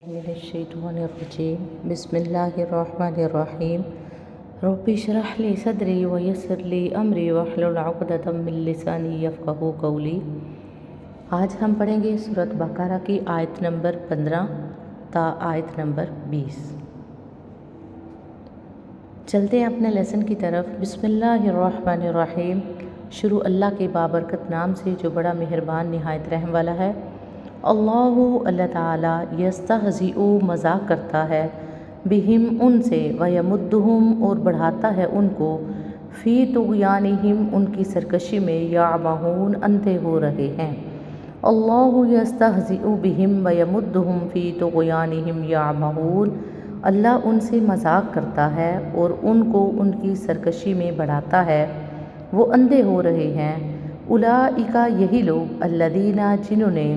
من الشیطان الرجیم بسم اللہ الرحمن الرحیم رب اشرح لی صدری ویسر لی امری واحلل عقدۃ من لسانی یفقہوا قولی۔ آج ہم پڑھیں گے سورۃ بقرہ کی آیت نمبر 15 تا آیت نمبر 20۔ چلتے ہیں اپنے لیسن کی طرف۔ بسم اللہ الرحمن الرحیم، شروع اللہ کے بابرکت نام سے جو بڑا مہربان نہایت رحم والا ہے۔ اللہ تعالیٰ یستہزئ مذاق کرتا ہے، بہم ان سے، ویمدہم اور بڑھاتا ہے ان کو، فی طغیانہم ان کی سرکشی میں، یعمہون اندھے ہو رہے ہیں۔ اللہ یستہزئ بہم ویمدہم فی طغیانہم یعمہون، اللہ ان سے مذاق کرتا ہے اور ان کو ان کی سرکشی میں بڑھاتا ہے، وہ اندھے ہو رہے ہیں۔ اولئک یہی لوگ، الذین جنہوں نے،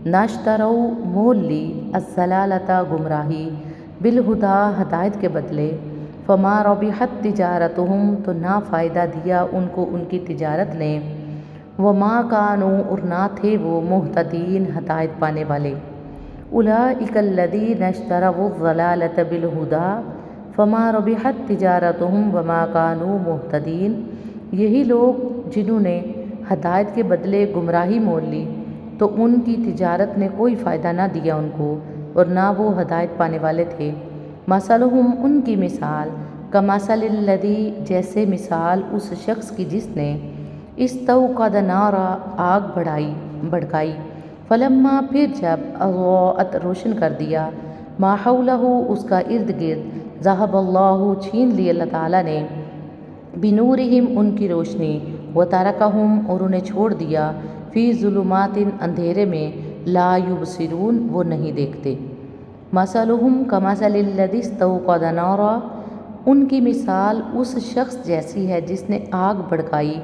ناشتروا مول لی، الضلالۃ گمراہی، بالہدیٰ ہدایت کے بدلے، فما ربحت تجارتہم تو نہ فائدہ دیا ان کو ان کی تجارت نے، وما کانوا اور نہ تھے وہ، مہتدین ہدایت پانے والے۔ اولئک الذین اشتروا الضلالۃ بالہدیٰ فما ربحت تجارتہم وما کانوا مہتدین، یہی لوگ جنہوں نے ہدایت کے بدلے گمراہی مول لی تو ان کی تجارت نے کوئی فائدہ نہ دیا ان کو اور نہ وہ ہدایت پانے والے تھے۔ مثلہم ان کی مثال، کمثل الذی جیسے مثال اس شخص کی جس نے، استوقد نارا آگ بھڑکائی، فلما پھر جب، اضاءت روشن کر دیا، ما حولہ اس کا ارد گرد، ذہب اللہ چھین لی اللہ تعالیٰ نے، بنورہم ان کی روشنی، وترکہم اور انہیں چھوڑ دیا، فی ظلمات اندھیرے میں، لا یبصرون وہ نہیں دیکھتے۔ مثلہم کمثل الذی استوقد نارا ان کی مثال اس شخص جیسی ہے جس نے آگ بھڑکائی،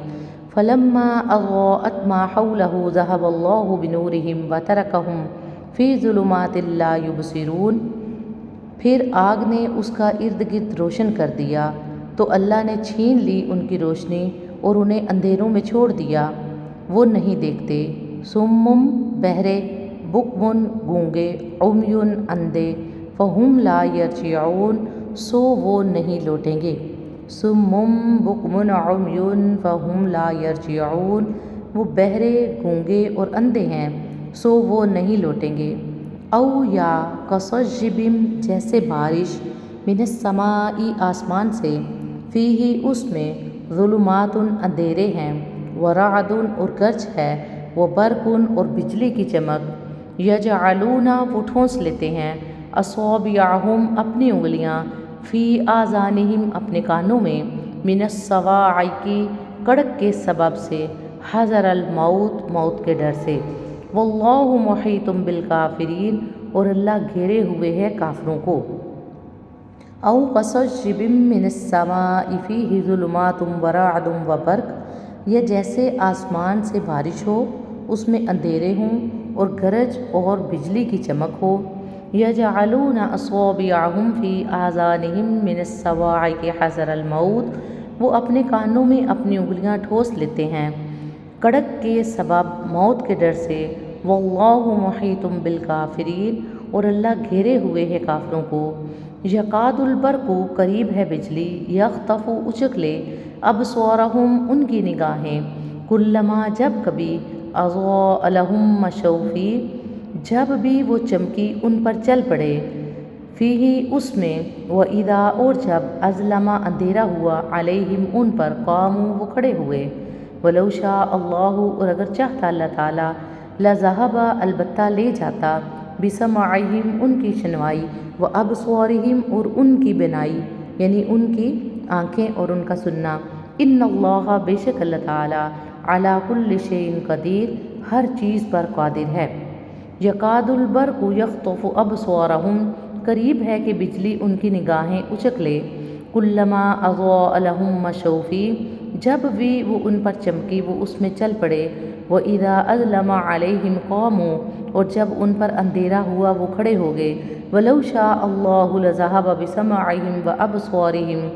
فلما اضاءت ما حولہ ذہب اللہ بنورہم وترکہم فی ظلمات لا یبصرون، پھر آگ نے اس کا ارد گرد روشن کر دیا تو اللہ نے چھین لی ان کی روشنی اور انہیں اندھیروں میں چھوڑ دیا، وہ نہیں دیکھتے۔ صم بہرے، بکم گونگے، عمی اندھے، فہم لا یرجعون سو وہ نہیں لوٹیں گے۔ صم بکم عمی فہم لا یرجعون وہ بہرے، گونگے اور اندھے ہیں سو وہ نہیں لوٹیں گے۔ او یا کصیب جیسے بارش، من السماء آسمان سے، فیہ اس میں، ظلمات اندھیرے ہیں، ورعد اور گرج ہے، وبرق اور بجلی کی چمک، یجعلون وہ ٹھونس لیتے ہیں، اصابعہم اپنی انگلیاں، فی آذانہم اپنے کانوں میں، من الصواعق کڑک کے سبب سے، حذر الموت موت کے ڈر سے، واللہ محیط بالکافرین اور اللہ گھیرے ہوئے ہے کافروں کو۔ او کصیب من السماء فیہ ظلمات ورعد وبرق یا جیسے آسمان سے بارش ہو اس میں اندھیرے ہوں اور گرج اور بجلی کی چمک ہو، یجعلون اصابعہم فی آذانہم من الصواعق حذر الموت وہ اپنے کانوں میں اپنی انگلیاں ٹھوس لیتے ہیں کڑک کے سبب موت کے ڈر سے، واللہ محیط بالکافرین اور اللہ گھیرے ہوئے ہے کافروں کو۔ یکاد البرق قریب ہے بجلی، یخطف اچک لے، ابصارہم ان کی نگاہیں، کلما جب کبھی، اضاء لہم مشوا فیہ جب بھی وہ چمکی ان پر چل پڑے، فیہ اس میں، واذا اور جب، اظلم اندھیرا ہوا، علیہم ان پر، قاموا وہ کھڑے ہوئے، ولو شاء اللہ اور اگر چاہتا اللہ تعالیٰ، لذہب البتہ لے جاتا، بسمعہم ان کی شنوائی، وابصارہم اور ان کی بینائی یعنی ان کی آنکھیں اور ان کا سننا، ان اللہ بے شک اللہ تعالیٰ، علی کل شیء قدیر ہر چیز پر قادر ہے۔ یکاد البرق یخطف ابصارہم قریب ہے کہ بجلی ان کی نگاہیں اچک لے، کلما اضاء لہم مشوا فیہ جب بھی وہ ان پر چمکی وہ اس میں چل پڑے، واذا اظلم علیہم قاموا اور جب ان پر اندھیرا ہوا وہ کھڑے ہو گئے، ولو شاء اللہ لذہب بسمعہم وابصارہم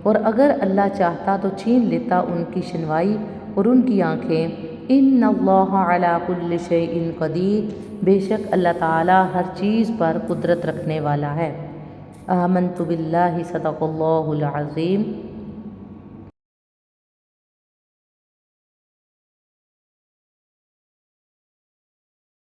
اور اگر اللہ چاہتا تو چھین لیتا ان کی شنوائی اور ان کی آنکھیں، ان اللہ علی کل شیء قدیر بے شک اللہ تعالیٰ ہر چیز پر قدرت رکھنے والا ہے۔ آمنت باللہ، صدق اللہ العظیم۔